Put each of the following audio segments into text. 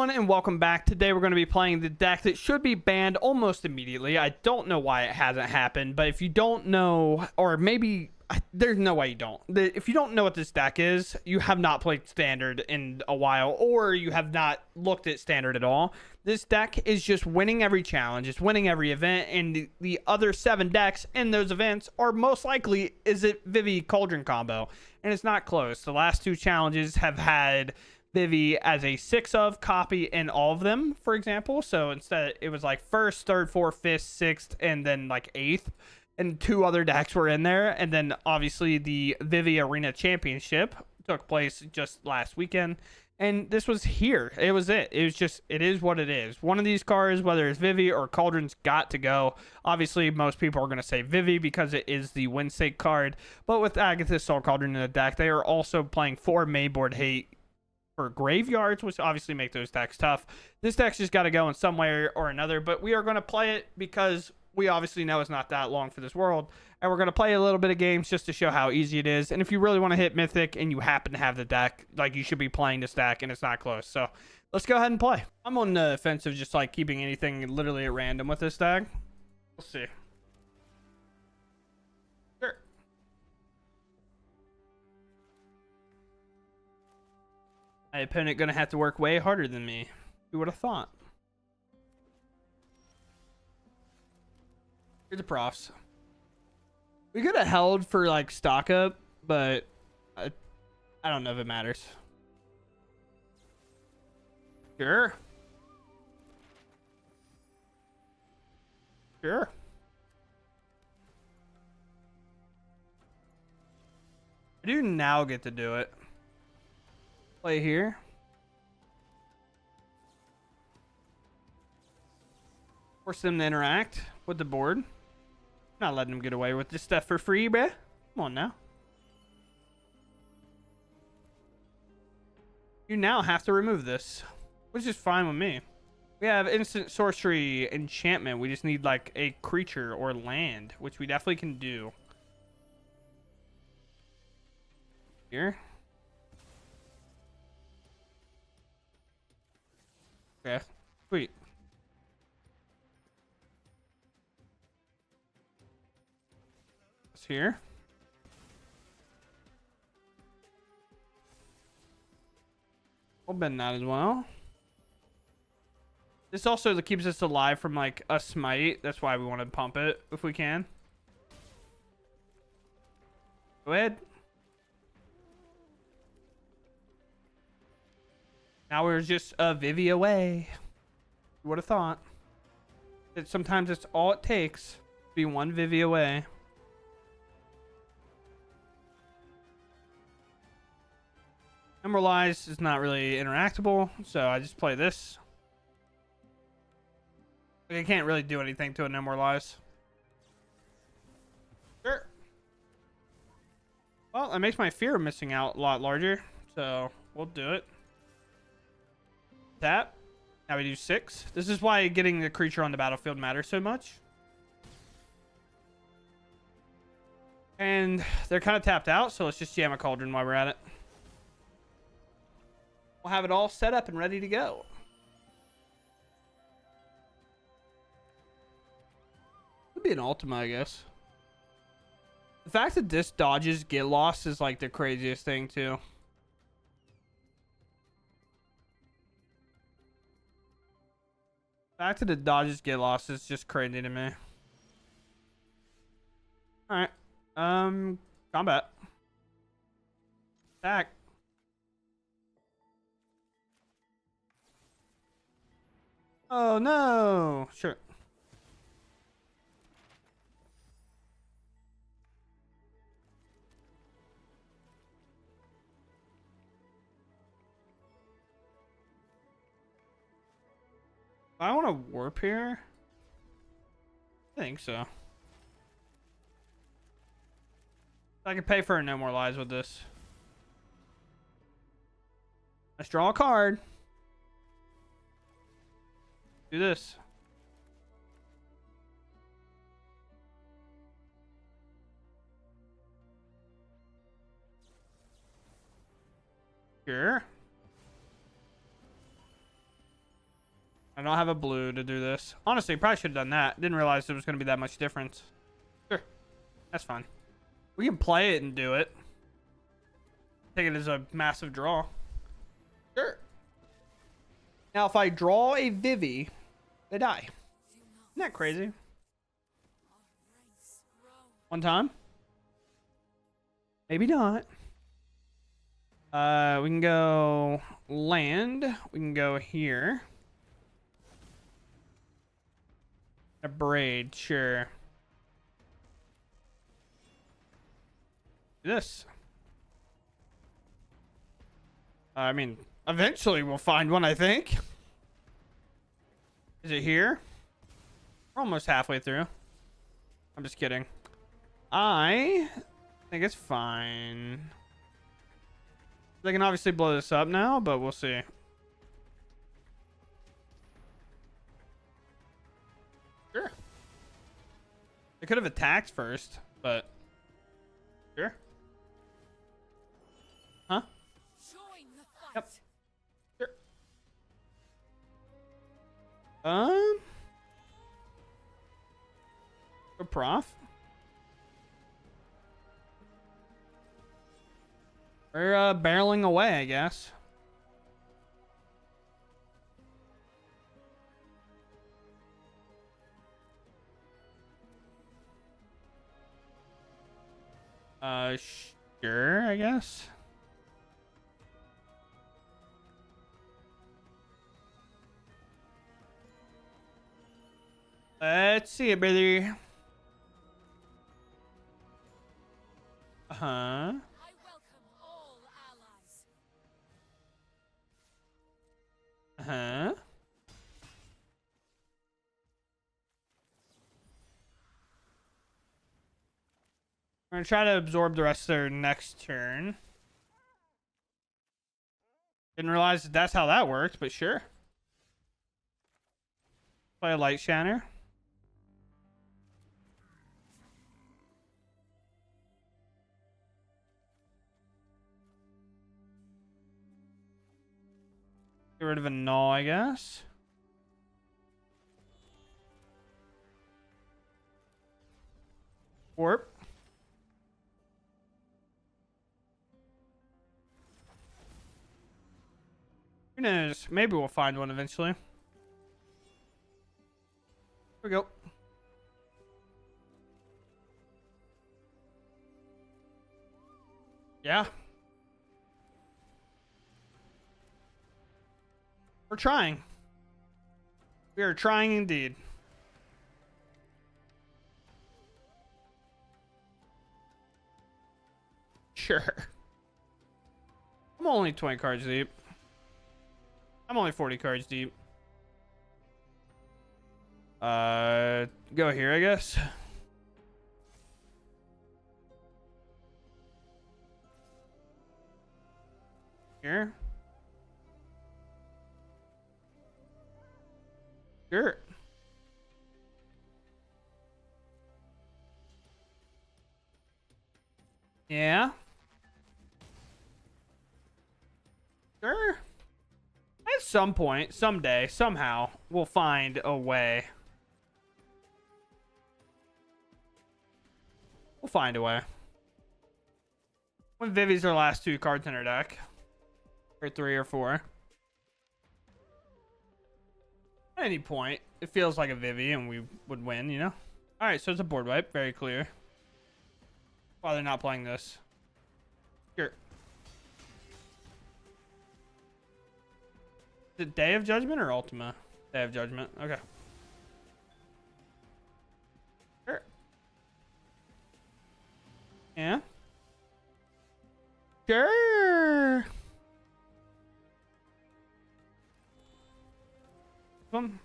everyone, and welcome back. Today we're going to be playing the deck that should be banned almost immediately. I don't know why it hasn't happened, but if you don't know, or maybe there's no way you don't. If you don't know what this deck is, you have not played Standard in a while, or you have not looked at Standard at all. This deck is just winning every challenge. It's winning every event, and the other 7 decks in those events are most likely is it Vivi Cauldron combo, and it's not close. The last 2 challenges have had Vivi as a 6 of copy in all of them, for example. So instead it was like 1st, 3rd, 4th, 5th, 6th, and then like 8th, and 2 other decks were in there. And then obviously the Vivi Arena Championship took place just last weekend, and this was here. It was just, it is what it is. One of these cards, whether it's Vivi or Cauldron's, got to go. Obviously most people are going to say Vivi because it is the win stake card, but with Agatha's Soul Cauldron in the deck, they are also playing 4 mainboard hate for graveyards, which obviously make those decks tough. This deck's just got to go in some way or another, but we are going to play it because we obviously know it's not that long for this world, and we're going to play a little bit of games just to show how easy it is. And if you really want to hit Mythic and you happen to have the deck, like, you should be playing this deck and it's not close. So let's go ahead and play. I'm on the offensive, just like keeping anything literally at random with this deck. We'll see. Sure. My opponent gonna have to work way harder than me. Who would have thought? Here's the profs. We could have held for like stock up, but I don't know if it matters. Sure. Sure. I do now get to do it. Play here. Force them to interact with the board. Not letting them get away with this stuff for free, bruh. Come on now. You now have to remove this, which is fine with me. We have instant sorcery enchantment. We just need like a creature or land, which we definitely can do. Here. Okay, sweet. It's here. We'll bend that as well. This also keeps us alive from like a smite. That's why we want to pump it if we can. Go ahead. Now we're just a Vivi away. You would have thought that sometimes it's all it takes to be 1 Vivi away. Emeralize is not really interactable, so I just play this. I can't really do anything to an Emeralize. Sure. Well, that makes my fear of missing out a lot larger, so we'll do it. Tap. Now we do 6. This is why getting the creature on the battlefield matters so much. And they're kind of tapped out, so let's just jam a Cauldron while we're at it. We'll have it all set up and ready to go. Could be an Ultima, I guess. The fact that this dodges get lost is like the craziest thing too. The fact that the dodges get lost is just crazy to me. Alright. Combat. Attack. Oh no! Sure. I want to warp here. I think so. I can pay for no more lies with this. Let's draw a card. Do this. Sure. I don't have a blue to do this. Honestly, probably should have done that. Didn't realize there was going to be that much difference. Sure. That's fine. We can play it and do it. Take it as a massive draw. Sure. Now, if I draw a Vivi, they die. Isn't that crazy? One time? Maybe not. We can go land. We can go here. A braid, sure. This. I mean, eventually we'll find one, I think. Is it here? We're almost halfway through. I'm just kidding. I think it's fine. They can obviously blow this up now, but we'll see. Sure. They could have attacked first, but sure. Huh? Yep. Sure. A prof. We're barreling away, I guess. Sure, I guess. Let's see it, brother. Uh-huh. I welcome all allies. Uh-huh. We're gonna try to absorb the rest of their next turn. Didn't realize that's how that worked, but sure. Play a light shatter. Get rid of a null, I guess. Warp. Who knows? Maybe we'll find one eventually. Here we go. Yeah. We're trying. We are trying indeed. Sure. I'm only 20 cards deep. I'm only 40 cards deep. Go here, I guess. Here. Sure. Yeah. Sure. At some point, someday, somehow, we'll find a way. We'll find a way. When Vivi's our last two cards in our deck. Or 3 or 4. At any point, it feels like a Vivi and we would win, you know? Alright, so it's a board wipe. Very clear. Why they're not playing this. Sure. Is it Day of Judgment or Ultima? Day of Judgment. Okay. Sure. Yeah. Sure. One.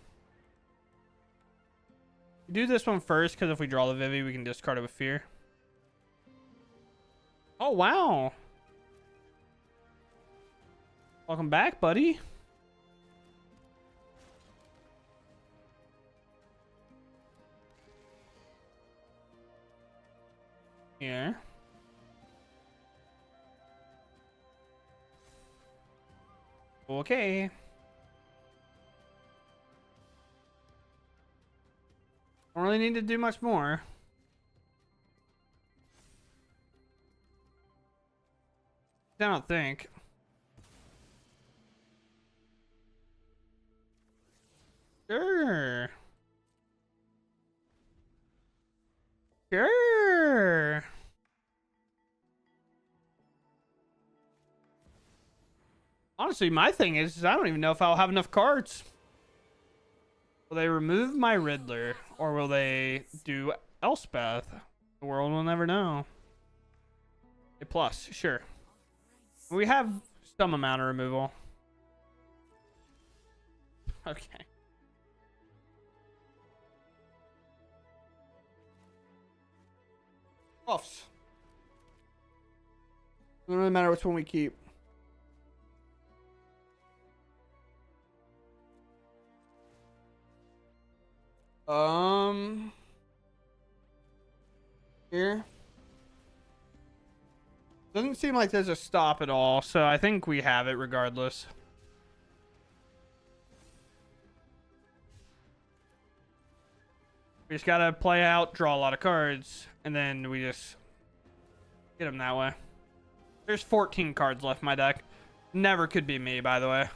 Do this one first, because if we draw the Vivi, we can discard it with fear. Oh, wow. Welcome back, buddy. Here. Okay. Don't really need to do much more. I don't think. Sure. Sure. Honestly, my thing is I don't even know if I'll have enough cards. Will they remove my Riddler, or will they do Elspeth? The world will never know. A plus, sure. We have some amount of removal. Okay. Offs. Doesn't really matter which one we keep. Here. Doesn't seem like there's a stop at all, so I think we have it regardless. We just gotta play out, draw a lot of cards, and then we just get them that way. There's 14 cards left in my deck. Never could be me, by the way.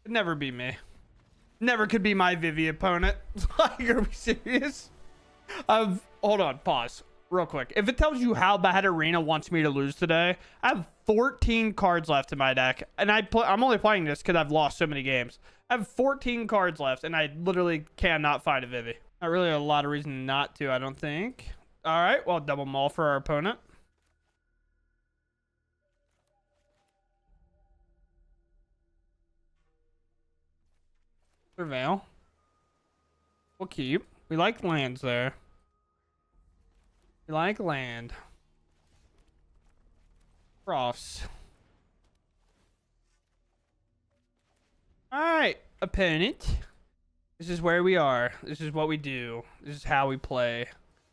Could never be me. Never could be my Vivi opponent. Like, are we serious? Hold on, pause real quick. If it tells you how bad Arena wants me to lose today, I have 14 cards left in my deck, and I'm only playing this because I've lost so many games. I have 14 cards left, and I literally cannot find a Vivi. Not really a lot of reason not to, I don't think. All right, well, double maul for our opponent. Prevail. We'll keep. We like lands there. We like land. Crofts. Alright, opponent. This is where we are. This is what we do. This is how we play.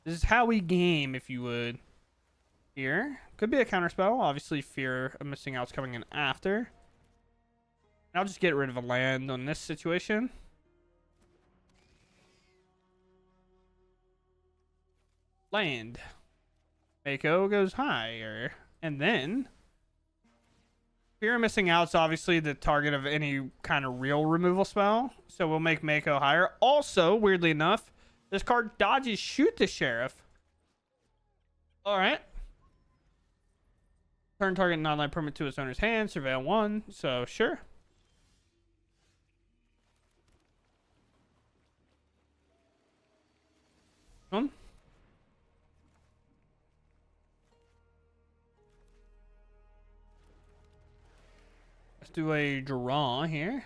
This is how we game, if you would. Here. Could be a counterspell. Obviously, fear of missing out's coming in after. I'll just get rid of a land on this situation. Land. Mako goes higher. And then fear of missing out's obviously the target of any kind of real removal spell. So we'll make Mako higher. Also, weirdly enough, this card dodges shoot the sheriff. Alright. Turn target non-land permanent to its owner's hand. Surveil 1. So sure. Let's do a draw here.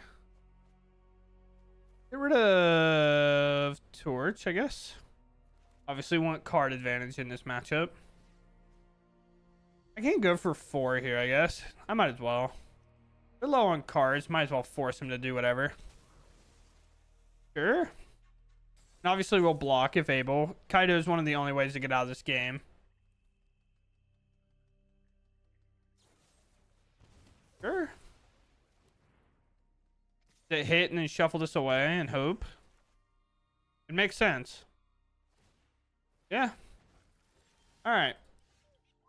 Get rid of Torch, I guess. Obviously want card advantage in this matchup. I can't go for 4 here, I guess. I might as well. We're low on cards. Might as well force him to do whatever. Sure. And obviously we'll block if able. Kaido is one of the only ways to get out of this game. Sure. Hit and then shuffle this away and hope. It makes sense. Yeah. Alright.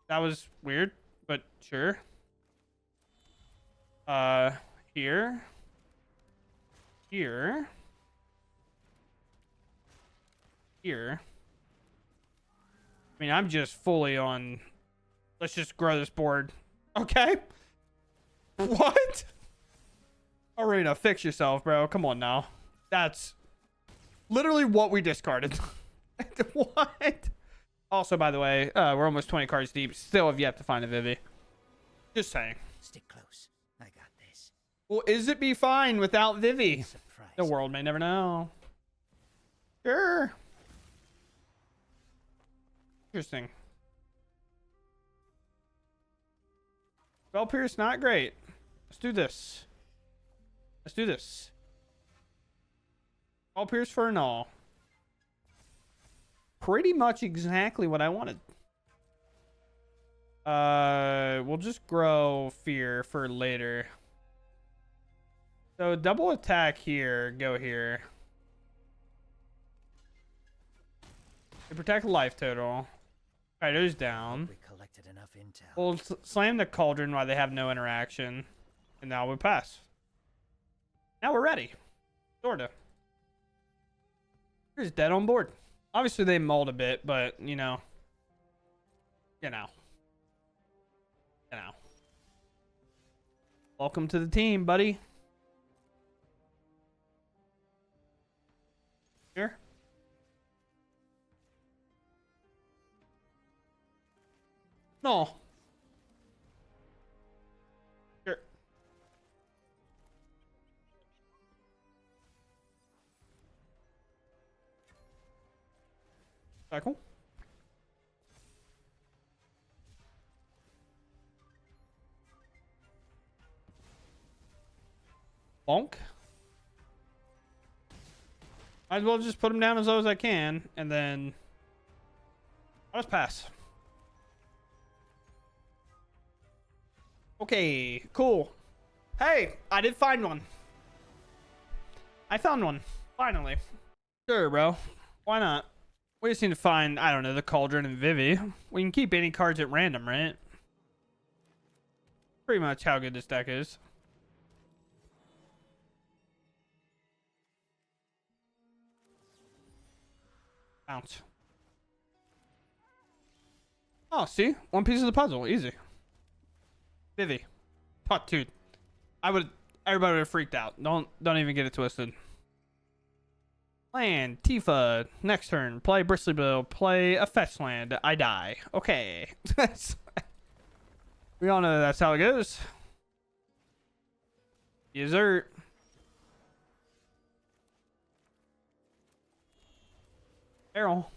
That was weird, but sure. Here. Here. Here. I mean, I'm just fully on. Let's just grow this board. Okay. What? Arena, fix yourself, bro. Come on now. That's literally what we discarded. What? Also, by the way, we're almost 20 cards deep. Still have yet to find a Vivi. Just saying. Stick close. I got this. Well, is it be fine without Vivi? Surprise. The world may never know. Sure. Interesting. Spell Pierce, not great. Let's do this. Let's do this. Spell Pierce for an all. Pretty much exactly what I wanted. We'll just grow fear for later. So double attack here, go here. They protect life total. Kaido's down. We collected enough intel. We'll slam the cauldron while they have no interaction. And now we pass. Now we're ready. Sorta. Here's dead on board. Obviously they mulled a bit, but you know. Welcome to the team, buddy. Here. No. Here. Cycle. Bonk. Might as well just put him down as low as I can, and then I'll just pass. Okay, cool. Hey, I did find one. I found one, finally. Sure, bro. Why not? We just need to find, I don't know, the Cauldron and Vivi. We can keep any cards at random, right? Pretty much how good this deck is. Bounce. Oh, see? One piece of the puzzle. Easy. Vivi. Oh, dude. Everybody would have freaked out. Don't even get it twisted. Land. Tifa. Next turn. Play Bristly Bill. Play a fetch land. I die. Okay. We all know that's how it goes. Dessert. Arrow.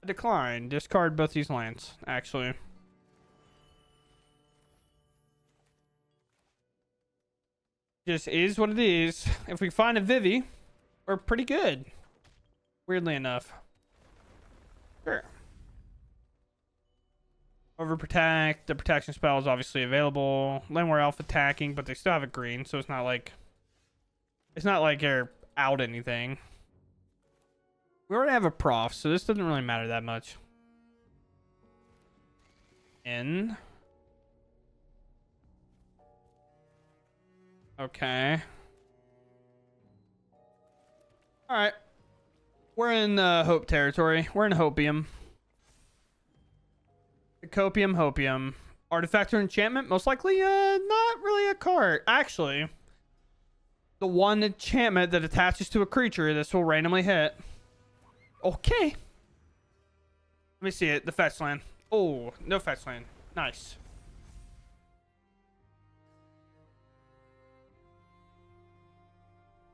Decline. Discard both these lands, actually. Just is what it is. If we find a Vivi, we're pretty good. Weirdly enough. Sure. Overprotect. The protection spell is obviously available. Landware Elf attacking, but they still have a green, so it's not like they're out anything. We already have a prof, so this doesn't really matter that much. In. Okay. Alright. We're in Hope territory. We're in Hopium. The Copium, Hopium. Artifact or enchantment? Most likely, not really a card. Actually, the one enchantment that attaches to a creature, this will randomly hit. Okay. Let me see it. The fetch land. Oh, no fetch land. Nice.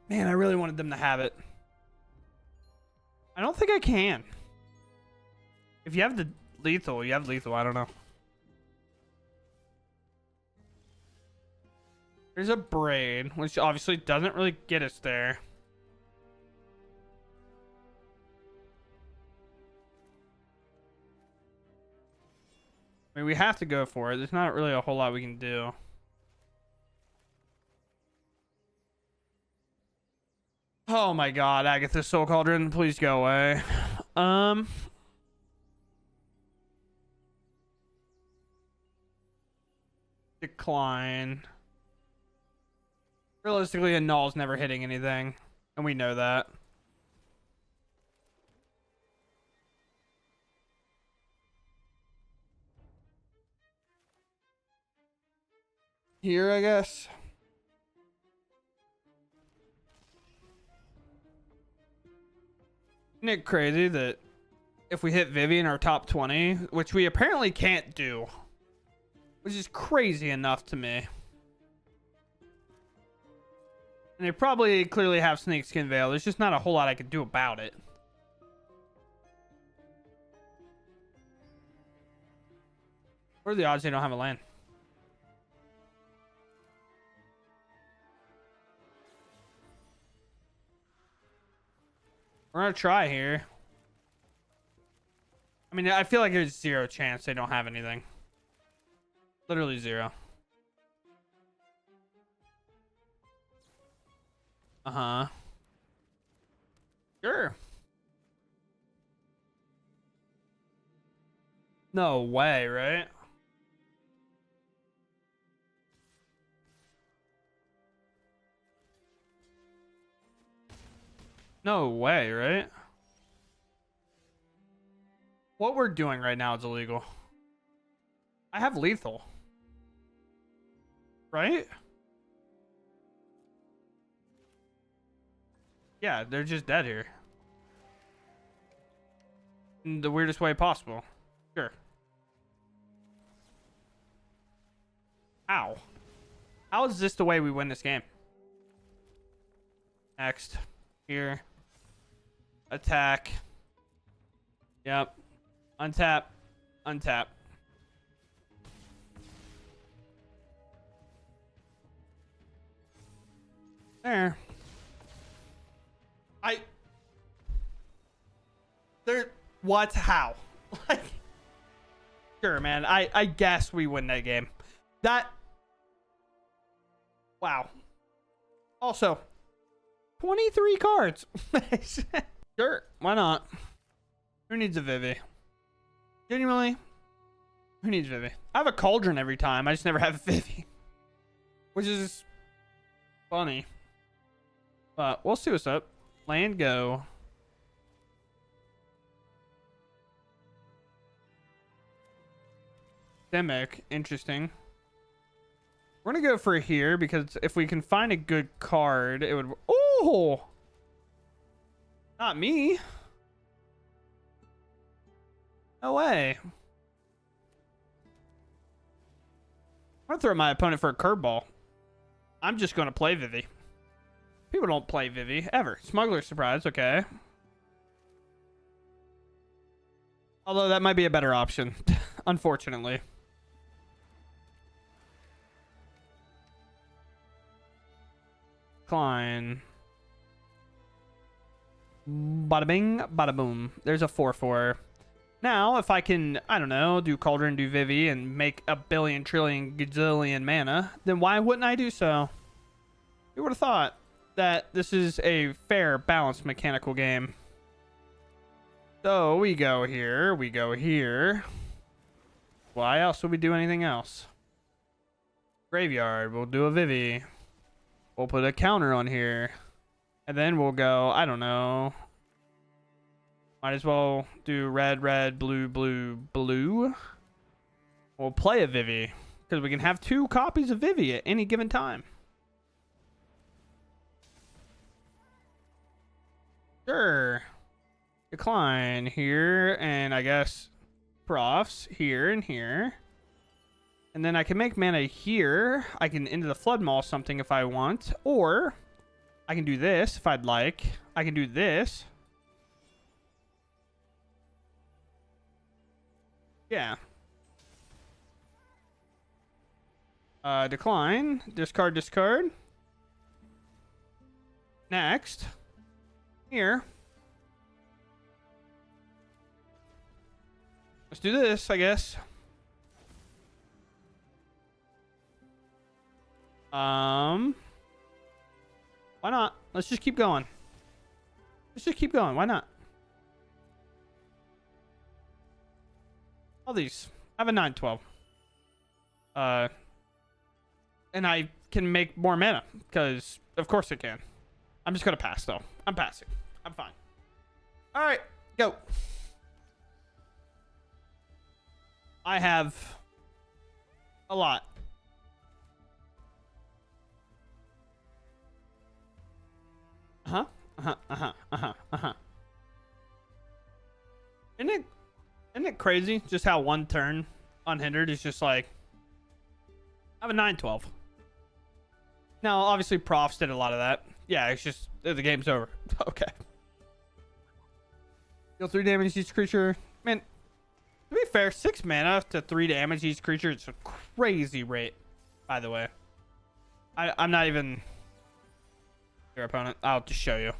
Man, I really wanted them to have it. I don't think I can. If you have the lethal, you have lethal. I don't know. There's a braid, which obviously doesn't really get us there. I mean, we have to go for it. There's not really a whole lot we can do. Oh my god, Agatha's Soul Cauldron, please go away. Decline. Realistically, a null's never hitting anything, and we know that. Here, I guess. Isn't it crazy that if we hit Vivi in our top 20, which we apparently can't do, which is crazy enough to me. And they probably clearly have Snakeskin Veil. There's just not a whole lot I could do about it. What are the odds they don't have a land? We're gonna try here. I mean, I feel like there's zero chance they don't have anything. Literally zero. Uh-huh. Sure. No way, right? No way, right? What we're doing right now is illegal. I have lethal. Right? Yeah, they're just dead here. In the weirdest way possible. Sure. How? How is this the way we win this game? Next. Here. Attack. Yep. Untap. Untap. There. What? How? Like, sure, man. I guess we win that game. That. Wow. Also, 23 cards. Sure, why not? Who needs a Vivi? Genuinely, who needs Vivi? I have a cauldron every time. I just never have a Vivi, which is funny. But we'll see what's up. Land go. Demic, interesting. We're gonna go for here because if we can find a good card, it would. Oh, not me. No way. I'm gonna throw my opponent for a curveball. I'm just gonna play Vivi. People don't play Vivi ever. Smuggler Surprise, okay. Although that might be a better option, unfortunately. Klein. Bada bing, bada boom. There's a 4/4. Now, if I can, I don't know, do Cauldron, do Vivi, and make a billion, trillion, gazillion mana, then why wouldn't I do so? Who would have thought that this is a fair, balanced, mechanical game? So, we go here, we go here. Why else would we do anything else? Graveyard, we'll do a Vivi. We'll put a counter on here. And then we'll go, I don't know. Might as well do red, red, blue, blue, blue. We'll play a Vivi. Because we can have 2 copies of Vivi at any given time. Sure. Decline here. And I guess profs here and here. And then I can make mana here. I can into the Flood Maul something if I want. Or I can do this if I'd like. I can do this. Yeah. Decline. Discard, discard. Next. Here. Let's do this, I guess. Why not? Let's just keep going. Let's just keep going. Why not? All these. I have a 9/12. And I can make more mana because, of course, I can. I'm just gonna pass though. I'm passing. I'm fine. All right, go. I have a lot. Isn't it crazy just how one turn unhindered is just like I have a 9/12. Now obviously profs did a lot of that. Yeah, it's just the game's over. Okay. Deal 3 damage to each creature. Man, to be fair, 6 mana to 3 damage each creature is a crazy rate, by the way. I'm not even your opponent. I'll just show you.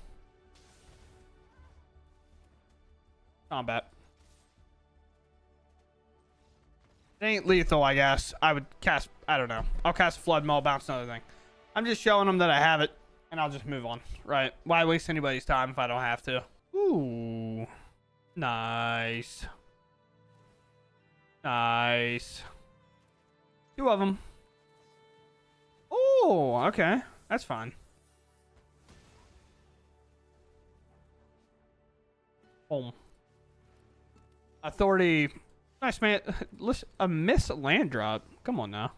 Combat. It ain't lethal, I guess. I would cast, I don't know. I'll cast Flood Maul, bounce another thing. I'm just showing them that I have it. And I'll just move on, right? Why waste anybody's time if I don't have to? Ooh. Nice. Nice. 2 of them. Oh, okay. That's fine. Boom. Authority. Nice, man. Listen, a miss land drop. Come on now.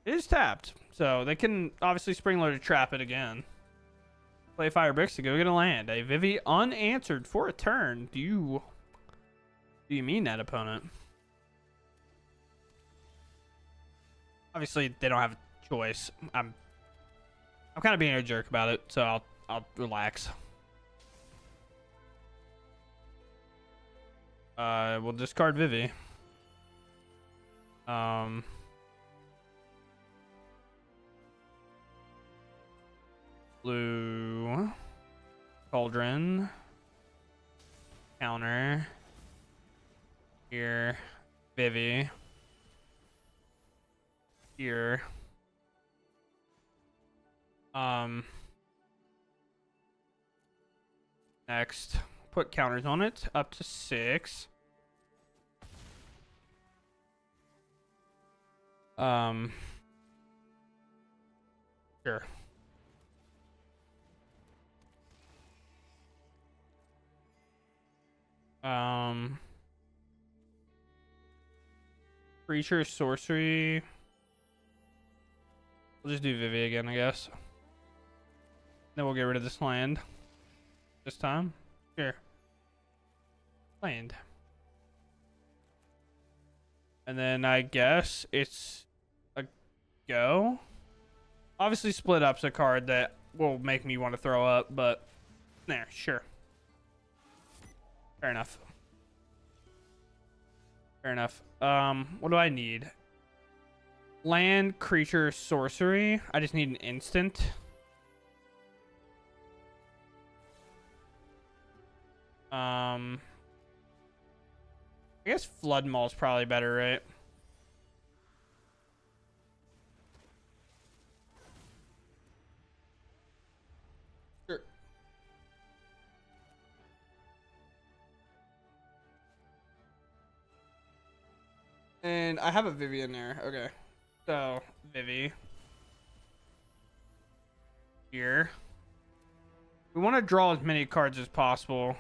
It is tapped, so they can obviously spring load to trap it again. Play fire bricks to go get a land. A Vivi unanswered for a turn. Do you mean that, opponent? Obviously, they don't have a choice. I'm kind of being a jerk about it, so I'll relax. We'll discard Vivi. Blue. Cauldron. Counter. Here. Vivi. Here. Next. Put counters on it. Up to 6. Sure. Creature sorcery. We'll just do Vivi again, I guess. Then we'll get rid of this land. This time. Sure. Land. And then I guess it's a go. Obviously, Split Up's a card that will make me want to throw up, but there, sure. Fair enough. Fair enough. What do I need? Land, creature, sorcery. I just need an instant. I guess Flood Maul is probably better, right? Sure. And I have a Vivi in there. Okay. So, Vivi. Here. We want to draw as many cards as possible.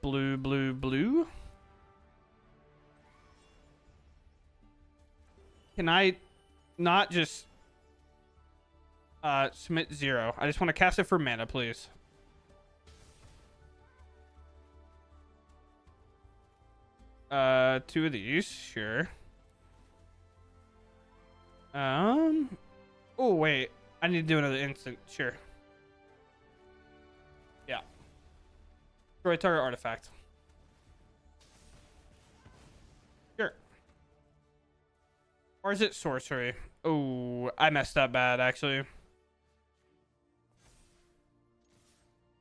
Blue, blue, blue. Can I not just submit 0? I just want to cast it for mana, please. Two of these, sure. Oh wait, I need to do another instant, sure. Yeah. Destroy target artifact. Sure. Or is it sorcery? Oh, I messed up bad, actually.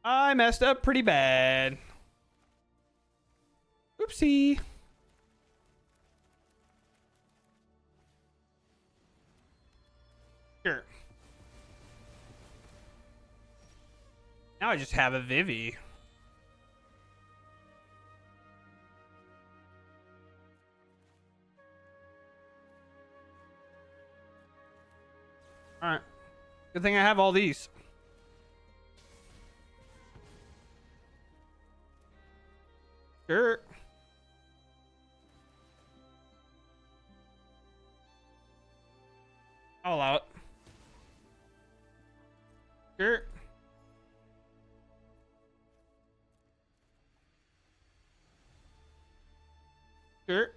I messed up pretty bad. Oopsie. Sure. Now I just have a Vivi. Alright. Good thing I have all these. Sure. I'll allow it. Sure. Sure.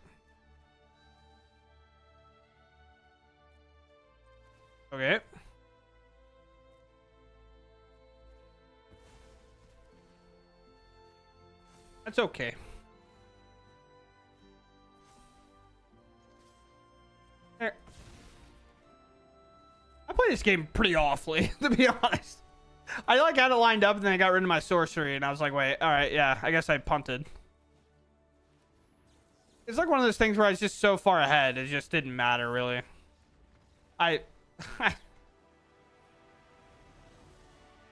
Okay. That's okay. There. I play this game pretty awfully, to be honest. I like had it lined up and then I got rid of my sorcery and I was like, wait, all right, yeah, I guess I punted. It's like one of those things where I was just so far ahead, it just didn't matter really.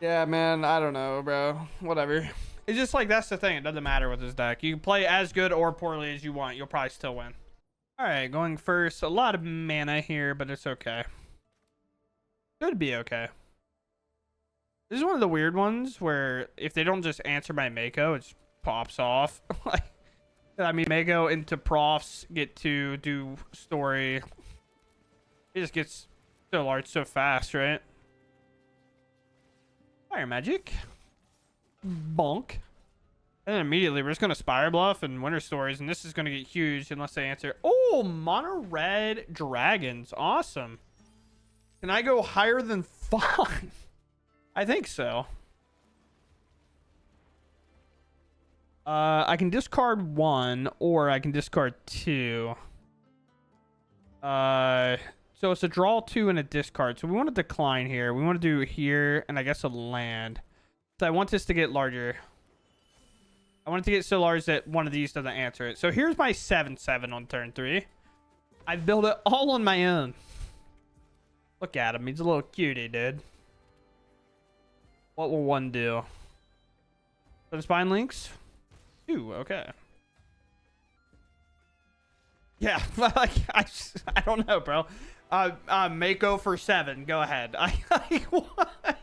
Yeah, man, I don't know, bro. Whatever. It's just like, that's the thing. It doesn't matter with this deck. You can play as good or poorly as you want. You'll probably still win. All right, going first. A lot of mana here, but it's okay. Could be okay. This is one of the weird ones where if they don't just answer my Mako, it just pops off. Like, I mean, Mako into profs, get to do story. It just gets so large so fast, right? Fire magic. Bonk. And then immediately we're just going to Spire Bluff and Winter Stories, and this is going to get huge unless they answer. Oh, mono red dragons. Awesome. Can I go higher than 5? I think so. I can discard 1 or I can discard 2. So it's a draw 2 and a discard. So we want to decline here. We want to do here and I guess a land. So I want this to get larger. I want it to get so large that one of these doesn't answer it. So here's my 7/7 on turn 3. I built it all on my own. Look at him. He's a little cutie, dude. What will 1 do? So the spine links? 2. Okay. Yeah, like I don't know, bro. Mako for 7. Go ahead. What?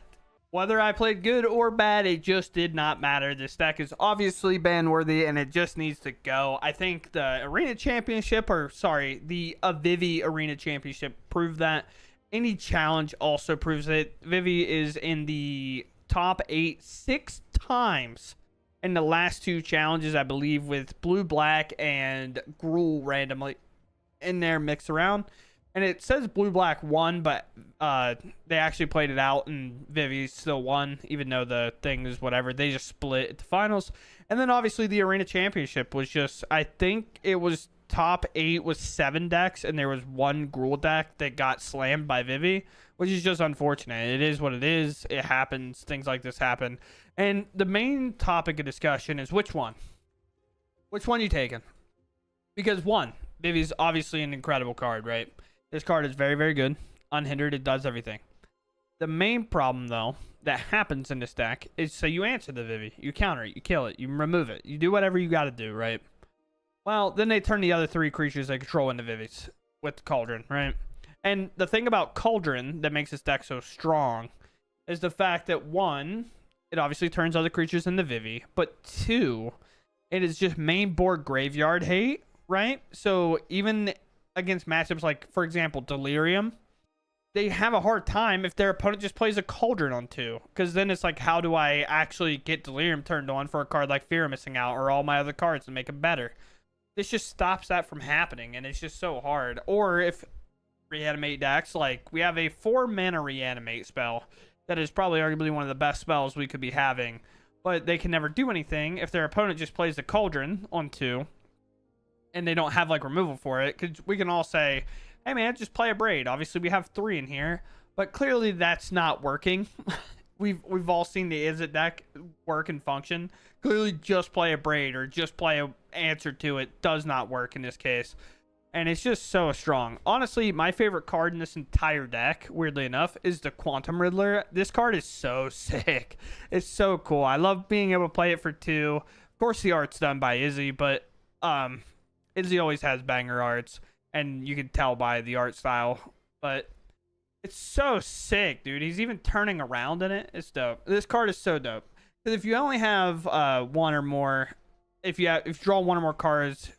Whether I played good or bad, it just did not matter. This deck is obviously ban worthy, and it just needs to go. I think the Arena Championship, or sorry, the Vivi Arena Championship proved that. Any challenge also proves it. Vivi is in the top 8 6 times in the last 2 challenges, I believe, with Blue Black and Gruul randomly in there mixed around. And it says Blue Black won, but they actually played it out and Vivi still won, even though the thing is whatever. They just split at the finals. And then obviously the Arena Championship was just, I think it was top 8 with 7 decks, and there was 1 Gruul deck that got slammed by Vivi, which is just unfortunate. It is what it is. It happens. Things like this happen. And the main topic of discussion is which one? Which one you taking? Because 1, Vivi's obviously an incredible card, right? This card is very, very good. Unhindered, it does everything. The main problem, though, that happens in this deck is, so you answer the Vivi. You counter it. You kill it. You remove it. You do whatever you got to do, right? Well, then they turn the other 3 creatures they control into Vivis with Cauldron, right? And the thing about Cauldron that makes this deck so strong is the fact that 1, it obviously turns other creatures into Vivi, but 2, it is just main board graveyard hate, right? So even against matchups like, for example, Delirium, they have a hard time if their opponent just plays a Cauldron on 2, because then it's like, how do I actually get Delirium turned on for a card like Fear of Missing Out or all my other cards to make it better? This just stops that from happening, and it's just so hard. Or if reanimate decks, like we have a 4 mana reanimate spell that is probably arguably one of the best spells we could be having, but they can never do anything if their opponent just plays the Cauldron on 2 and they don't have like removal for it. Because we can all say, hey man, just play a Braid. Obviously we have 3 in here, but clearly that's not working. We've all seen the Is It deck work and function. Clearly just play a Braid or just play a answer to it does not work in this case. And it's just so strong. Honestly, my favorite card in this entire deck, weirdly enough, is the Quantum Riddler. This card is so sick. It's so cool. I love being able to play it for 2. Of course, the art's done by Izzy, but Izzy always has banger arts, and you can tell by the art style. But it's so sick, dude. He's even turning around in it. It's dope. This card is so dope. Because if you only have 1 or more, if you draw 1 or more cards,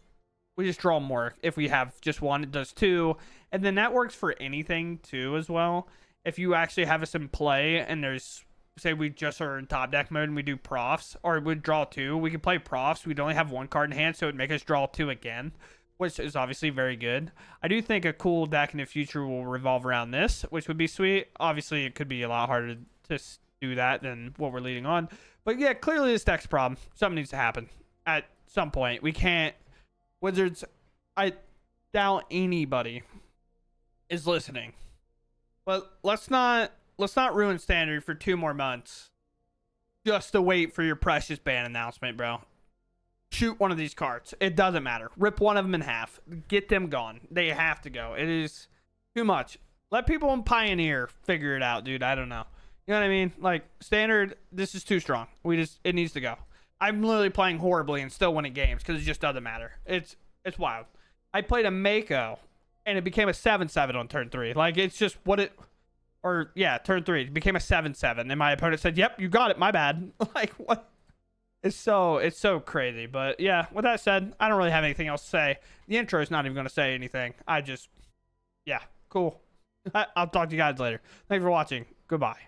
we just draw more. If we have just 1, it does 2. And then that works for anything too as well. If you actually have us in play and there's, say we just are in top deck mode and we do profs, or we draw 2, we can play profs. We'd only have 1 card in hand, so it'd make us draw 2 again, which is obviously very good. I do think a cool deck in the future will revolve around this, which would be sweet. Obviously, it could be a lot harder to do that than what we're leading on. But yeah, clearly this deck's a problem. Something needs to happen at some point. We can't... Wizards, I doubt anybody is listening. But let's not ruin Standard for 2 more months just to wait for your precious ban announcement, bro. Shoot one of these cards. It doesn't matter. Rip one of them in half. Get them gone. They have to go. It is too much. Let people in Pioneer figure it out, dude. I don't know. You know what I mean? Like, standard, this is too strong. It needs to go. I'm literally playing horribly and still winning games because it just doesn't matter. It's wild. I played a Mako and it became a 7-7 on turn 3. Like, it's just turn 3. It became a 7-7. And my opponent said, yep, you got it. My bad. Like, what? It's so crazy. But yeah, with that said, I don't really have anything else to say. The intro is not even going to say anything. Yeah, cool. I'll talk to you guys later. Thanks for watching. Goodbye.